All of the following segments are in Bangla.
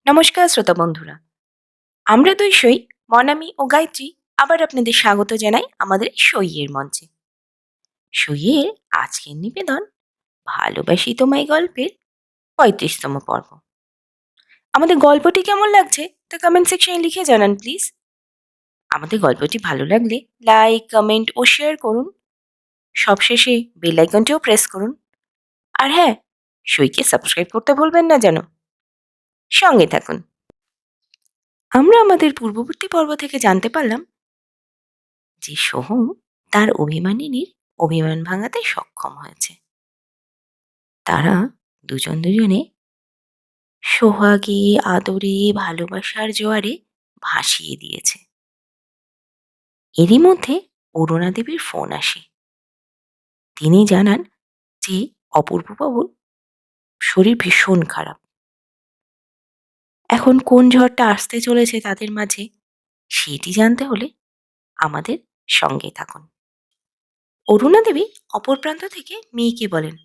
নমস্কার শ্রোতা বন্ধুরা, আমরা দুই সই মনামি ও গায়ত্রী আবার আপনাদের স্বাগত জানাই আমাদের সইয়ের মঞ্চে। সইয়ের আজকের নিবেদন ভালোবাসি তোমায় গল্পের ৩৫তম পর্ব। আমাদের গল্পটি কেমন লাগছে তা কমেন্ট সেকশনে লিখে জানান প্লিজ। আমাদের গল্পটি ভালো লাগলে লাইক, কমেন্ট ও শেয়ার করুন। সবশেষে বেল আইকনটিও প্রেস করুন। আর হ্যাঁ, সইকে সাবস্ক্রাইব করতে ভুলবেন না যেন। সঙ্গে থাকুন। আমরা আমাদের পূর্ববর্তী পর্ব থেকে জানতে পারলাম যে সোহম তার অভিমানিনীর অভিমান ভাঙাতে সক্ষম হয়েছে। তারা দুজনে সোহাগে, আদরে, ভালোবাসার জোয়ারে ভাসিয়ে দিয়েছে। এরই মধ্যে অরুণা দেবীর ফোন আসে। তিনি জানান যে অপূর্ববাবুর শরীর ভীষণ খারাপ। এখন কোন ঝড়টা আসতে চলেছে তাদের মাঝে সেটি জানতে হলে আমাদের সঙ্গে থাকুন। অরুণা দেবী অপর প্রান্ত থেকে মেয়েকে বলেন,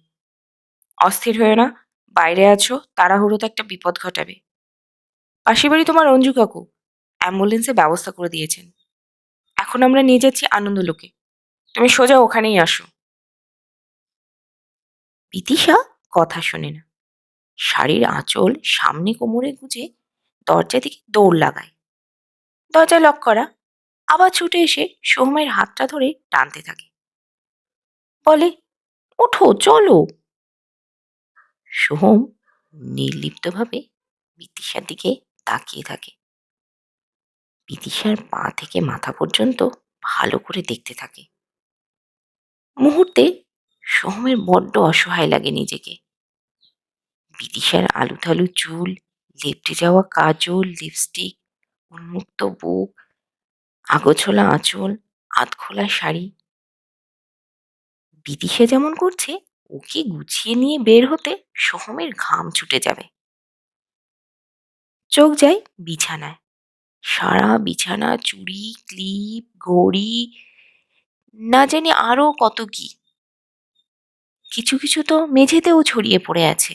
অস্থির হয়ে না, বাইরে আছো, তাড়াহুড়োতে একটা বিপদ ঘটাবে। পাশের বাড়ি তোমার অঞ্জু কাকু অ্যাম্বুলেন্সের ব্যবস্থা করে দিয়েছেন। এখন আমরা নিয়ে যাচ্ছি আনন্দলোকে, তুমি সোজা ওখানেই আসো। বিদিশা কথা শোনে না, শাড়ির আঁচল সামনে কোমরে গুজে দরজা দিকে দৌড় লাগায়। দরজা লক করা, আবার ছুটে এসে সোহমের হাতটা ধরে টানতে থাকে, বলে, ওঠো, চলো। সোহম নির্লিপ্তভাবে বিদিশার দিকে তাকিয়ে থাকে। বিদিশার পা থেকে মাথা পর্যন্ত ভালো করে দেখতে থাকে। মুহূর্তে সোহমের বড্ড অসহায় লাগে নিজেকে। বিদিশার আলুথালু চুল, লেপ্টে যাওয়া কাজল, লিপস্টিক, উন্মুক্ত বুক, আগোছলা আঁচল, আধখোলা শাড়ি। বিদিশা যেমন করছে, ওকে গুছিয়ে নিয়ে বের হতে সোহমের ঘাম ছুটে যাবে। চোখ যায় বিছানায়। সারা বিছানা চুড়ি, ক্লিপ, ঘড়ি, না জানি আরো কত কি। কিছু কিছু তো মেঝেতেও ছড়িয়ে পড়ে আছে।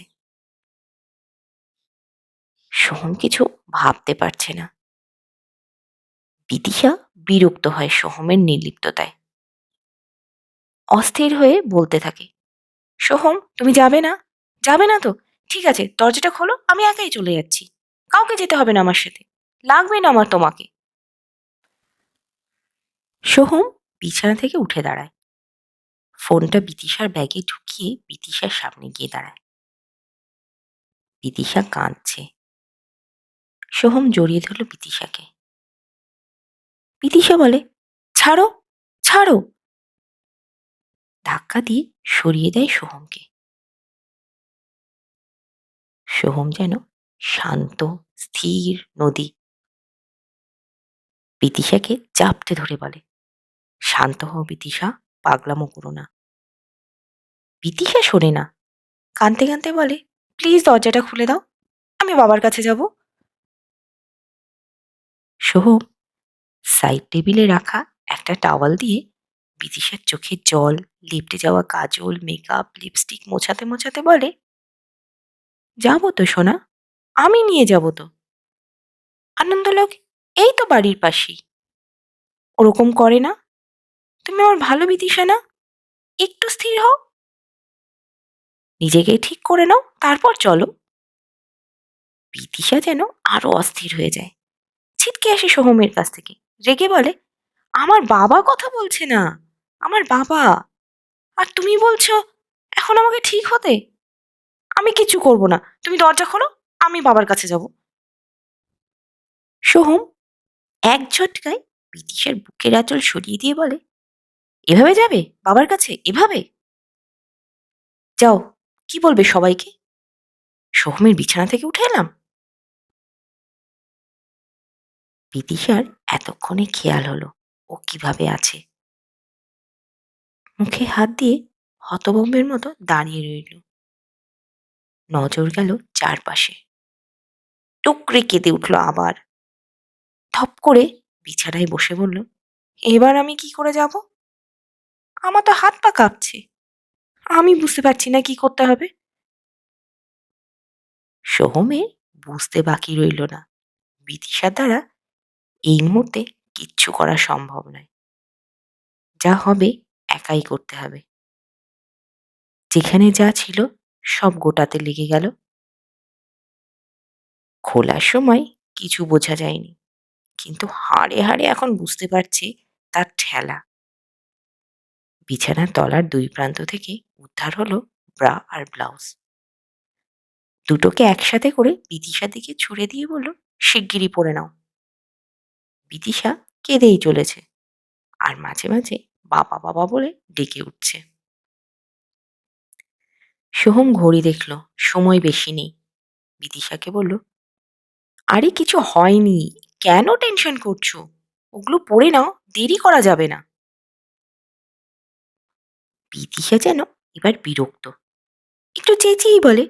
সোহম কিছু ভাবতে পারছে না। বিদিশা বিরক্ত হয় সোহমের নির্লিপ্ততায়। অস্থির হয়ে বলতে থাকে, সোহম, তুমি যাবে না? যাবে না তো? ঠিক আছে, দরজাটা খোলো, আমি একাই চলে যাচ্ছি। কাউকে যেতে হবে না আমার সাথে, লাগবে না আমার তোমাকে। সোহম বিছানা থেকে উঠে দাঁড়ায়। ফোনটা বিদিশার ব্যাগে ঢুকিয়ে বিদিশার সামনে গিয়ে দাঁড়ায়। বিদিশা কাঁদছে। সোহম জড়িয়ে ধরল বিদিশাকে। বিদিশা বলে, ছাড়ো, ছাড়ো। ধাক্কা দিয়ে সরিয়ে দেয় সোহমকে। সোহম যেন শান্ত, স্থির নদী। বিদিশাকে চাপটে ধরে বলে, শান্ত হও বিদিশা, পাগলামো করো না। বিদিশা শোনে না, কাঁদতে কাঁদতে বলে, প্লিজ দরজাটা খুলে দাও, আমি বাবার কাছে যাব। সোহম সাইড টেবিলে রাখা একটা টাওয়াল দিয়ে বিদিশার চোখের জল, লেপটে যাওয়া কাজল, মেকআপ, লিপস্টিক মোছাতে মোছাতে বলে, যাবো তো সোনা, আমি নিয়ে যাব তো। আনন্দলোক এই তো বাড়ির পাশেই। ওরকম করে না, তুমি আমার ভালো বিদিশা না, একটু স্থির হও, নিজেকে ঠিক করে নাও, তারপর চলো। বিদিশা যেন আরো অস্থির হয়ে যায়। ছিটকে আসে সোহমের কাছ থেকে, রেগে বলে, আমার বাবা কথা বলছে না, আমার বাবা। আর তুমি বলছো এখন আমাকে ঠিক হতে? আমি কিছু করব না, তুমি দরজা খোলো, আমি বাবার কাছে যাব। সোহম এক ঝটকায় বিদিশার বুকের আঁচল সরিয়ে দিয়ে বলে, এভাবে যাবে বাবার কাছে, এভাবে? যাও, কি বলবে সবাইকে? সোহমের বিছানা থেকে উঠে এলাম। বিদিশার এতক্ষণে খেয়াল হলো ও কিভাবে আছে। মুখে হাত দিয়ে হতভম্বের মতো দাঁড়িয়ে রইল। নজর গেল চারপাশে। টুকরে কেঁদে উঠল আবার। ধপ করে বিছানায় বসে বলল, এবার আমি কি করে যাব? আমার তো হাত পা কাঁপছে, আমি বুঝতে পারছি না কি করতে হবে। সোহমের বুঝতে বাকি রইল না বিদিশার দ্বারা এই মুহূর্তে কিচ্ছু করা সম্ভব নয়। যা হবে একাই করতে হবে। যেখানে যা ছিল সব গোটাতে লেগে গেল। খোলার সময় কিছু বোঝা যায়নি, কিন্তু হাড়ে হাড়ে এখন বুঝতে পারছি তার ঠেলা। বিছানার তলার দুই প্রান্ত থেকে উদ্ধার হলো ব্রা আর ব্লাউজ। দুটোকে একসাথে করে বিদিশার দিকে ছুড়ে দিয়ে বলল, শিগগিরই পরে নাও। বিদিশা কেঁদেই চলেছে, আর মাঝে মাঝে বাবা বাবা বলে ডেকে উঠছে। সোহম ঘড়ি দেখল, সময় বেশি নেই। বিদিশাকে বলল, আরে কিছু হয়নি, কেন টেনশন করছো? ওগুলো পরে নাও, দেরি করা যাবে না। বিদিশা যেন এবার বিরক্ত, একটু চেঁচিয়েই বলে,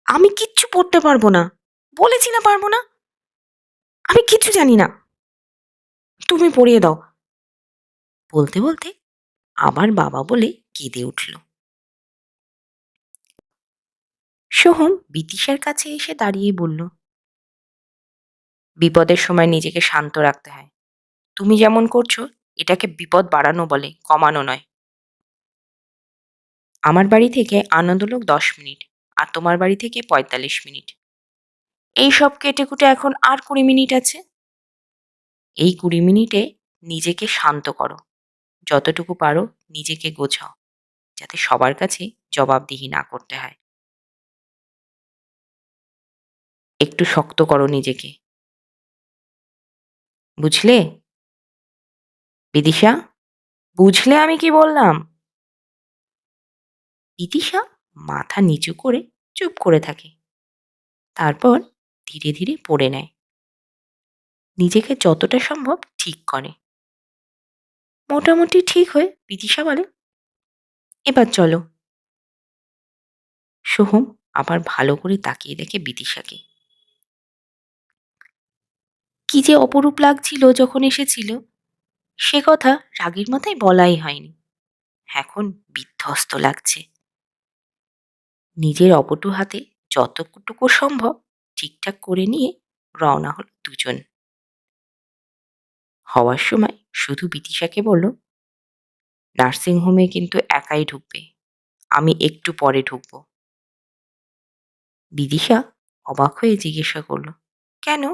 আমি কিচ্ছু পড়তে পারবো না, বলেছি না পারবো না, আমি কিচ্ছু জানি না, তুমি পড়িয়ে দাও। বলতে বলতে আবার বাবা বলে কেঁদে উঠল। সোহম বিদিশার কাছে এসে দাঁড়িয়ে বলল, বিপদের সময় নিজেকে শান্ত রাখতে হয়। তুমি যেমন করছো এটাকে বিপদ বাড়ানো বলে, কমানো নয়। আমার বাড়ি থেকে আনন্দলোক 10 মিনিট, আর তোমার বাড়ি থেকে 45 মিনিট। এই সব কেটেকুটে এখন আর 20 মিনিট আছে। এই 20 মিনিটে নিজেকে শান্ত করো, যতটুকু পারো নিজেকে গোছাও, যাতে সবার কাছে জবাবদিহি না করতে হয়। একটু শক্ত করো নিজেকে, বুঝলে বিদিশা? বুঝলে আমি কি বললাম? বিদিশা মাথা নিচু করে চুপ করে থাকে, তারপর ধীরে ধীরে পড়ে নেয়। নিজেকে যতটা সম্ভব ঠিক করে। মোটামুটি ঠিক হয়ে বিদিশা বলে, এবার চলো। সোহম আবার ভালো করে তাকিয়ে দেখে বিদিশাকে। কি যে অপরূপ লাগছিল যখন এসেছিল, সে কথা রাগীর মাথায় বলাই হয়নি। এখন বিধ্বস্ত লাগছে। নিজের অপটু হাতে যতটুকু সম্ভব ঠিকঠাক করে নিয়ে রওনা হল দুজন। হওয়ার সময় শুধু বিদিশাকে বলল, নার্সিংহোমে কিন্তু একাই ঢুকবে, আমি একটু পরে ঢুকবো। বিদিশা অবাক হয়ে জিজ্ঞাসা করল, কেন?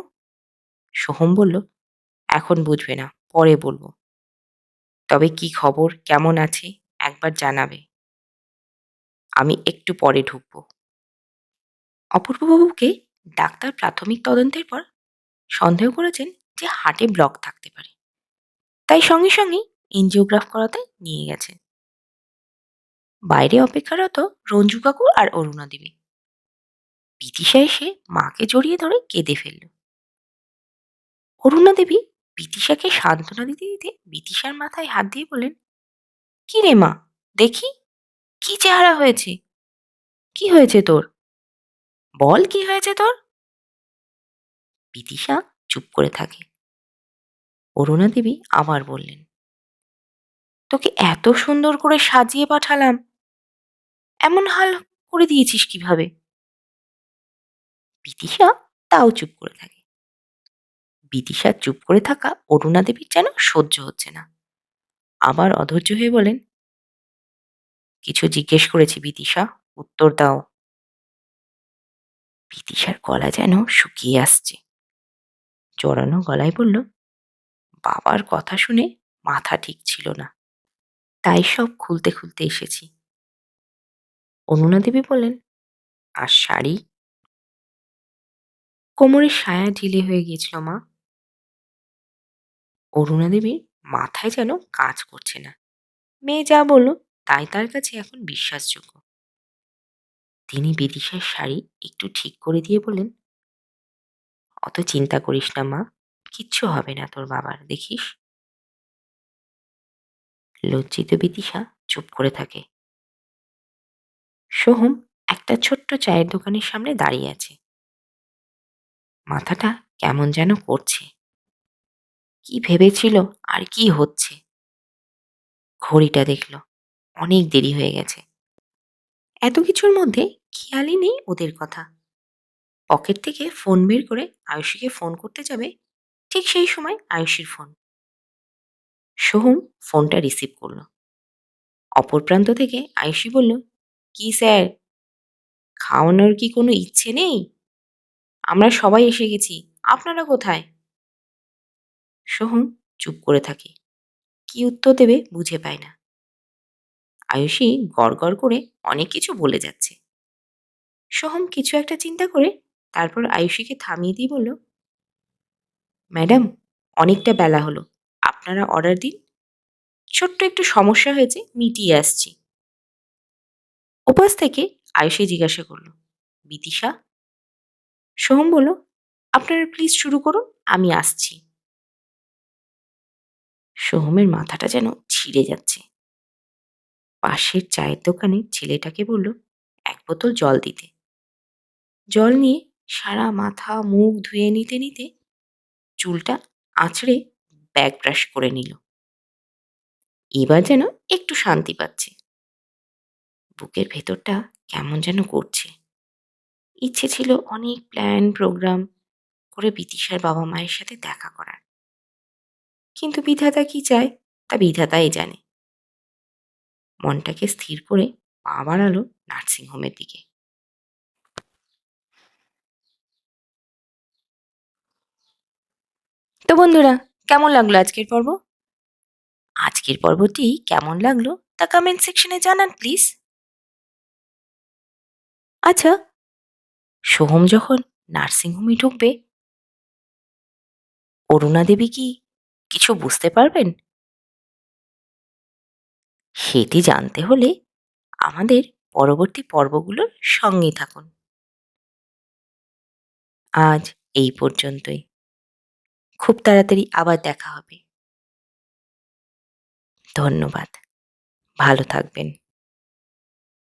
সোহম বলল, এখন বুঝবে না, পরে বলবো। তবে কি খবর, কেমন আছে একবার জানাবে। আমি একটু পরে ঢুকবো। অপূর্ববাবুকে ডাক্তার প্রাথমিক তদন্তের পর সন্দেহ করেছেন যে হার্টে ব্লক থাকতে পারে, তাই সঙ্গে সঙ্গেই এনজিওগ্রাফ করাতে নিয়ে গেছে। বাইরে অপেক্ষারত রঞ্জু কাকু আর অরুণা দেবী। বিদিশা এসে মাকে জড়িয়ে ধরে কেঁদে ফেলল। অরুণা দেবী বিদিশাকে সান্ত্বনা দিতে দিতে বিদিশার মাথায় হাত দিয়ে বললেন, কি রে মা, দেখি কি চেহারা হয়েছে, কি হয়েছে তোর, বল কি হয়েছে তোর। বিদিশা চুপ করে থাকে। অরুণা দেবী আবার বললেন, তোকে এত সুন্দর করে সাজিয়ে পাঠালাম, এমন হাল করে দিয়েছিস কিভাবে? বিদিশা তাও চুপ করে থাকে। বিদিশা চুপ করে থাকা অরুণা দেবীর যেন সহ্য হচ্ছে না। আবার অধৈর্য হয়ে বলেন, কিছু জিজ্ঞেস করেছি বিদিশা, উত্তর দাও। বিদিশার গলা যেন শুকিয়ে আসছে। জড়ানো গলায় বলল, বাবার কথা শুনে মাথা ঠিক ছিল না, তাই সব খুলতে খুলতে এসেছি। অরুণা দেবী বললেন, আর শাড়ি? কোমরের সায়া ঢিলে হয়ে গিয়েছিল মা। অরুণা দেবীর মাথায় যেন কাজ করছে না। মেয়ে যা বলল তাই তার কাছে এখন বিশ্বাসযোগ্য। তিনি বিদিশার শাড়ি একটু ঠিক করে দিয়ে বললেন, অত চিন্তা করিস না মা, কিচ্ছু হবে না তোর বাবার, দেখিস। লজ্জিত বিদিশা চুপ করে থাকে। সোহম একটা ছোট্ট চায়ের দোকানের সামনে দাঁড়িয়ে আছে। মাথাটা কেমন যেন করছে। কি ভেবেছিল আর কি হচ্ছে। ঘড়িটা দেখল, অনেক দেরি হয়ে গেছে। এত কিছুর মধ্যে খেয়ালই নেই ওদের কথা। পকেট থেকে ফোন বের করে আয়ুষীকে ফোন করতে যাবে, ঠিক সেই সময় আয়ুষীর ফোন। সোহম ফোনটা রিসিভ করলো। অপর প্রান্ত থেকে আয়ুষী বলল, কি স্যার, খাওয়ানোর কি কোনো ইচ্ছে নেই? আমরা সবাই এসে গেছি, আপনারা কোথায়? সোহম চুপ করে থাকে, কি উত্তর দেবে বুঝে পায় না। আয়ুষী গড় করে অনেক কিছু বলে যাচ্ছে। সোহম কিছু একটা চিন্তা করে তারপর আয়ুষীকে থামিয়ে দিয়ে বলল, ম্যাডাম, অনেকটা বেলা হলো, আপনারা অর্ডার দিন। ছোট্ট একটু সমস্যা হয়েছে, মিটিয়ে আসছি। ওপাশ থেকে আয়ুষী জিজ্ঞাসা করল, বিদিশা? সোহম বলল, আপনারা প্লিজ শুরু করুন, আমি আসছি। সোহমের মাথাটা যেন ছিঁড়ে যাচ্ছে। পাশের চায়ের দোকানে ছেলেটাকে বলল, এক বোতল জল দিতে। জল নিয়ে সারা মাথা মুখ ধুয়ে নিতে নিতে চুলটা আঁচড়ে ব্যাক ব্রাশ করে নিল। এবার যেন একটু শান্তি পাচ্ছে। বুকের ভেতরটা কেমন যেন করছে। ইচ্ছে ছিল অনেক প্ল্যান প্রোগ্রাম করে বিদিশার বাবা মায়ের সাথে দেখা করার, কিন্তু বিধাতা কি চায় তা বিধাতাই জানে। মনটাকে স্থির করে পা বাড়ালো নার্সিংহোমের দিকে। তো বন্ধুরা, কেমন লাগলো আজকের পর্ব? আজকের পর্বটি কেমন লাগলো তা কমেন্ট সেকশনে জানান প্লিজ। আচ্ছা, সোহম যখন নার্সিংহোমে ঢুকবে, অরুণা দেবী কি কিছু বুঝতে পারবেন? সেটি জানতে হলে আমাদের পরবর্তী পর্বগুলোর সঙ্গেই থাকুন। আজ এই পর্যন্তই। খুব তাড়াতাড়ি আবার দেখা হবে। ধন্যবাদ। ভালো থাকবেন।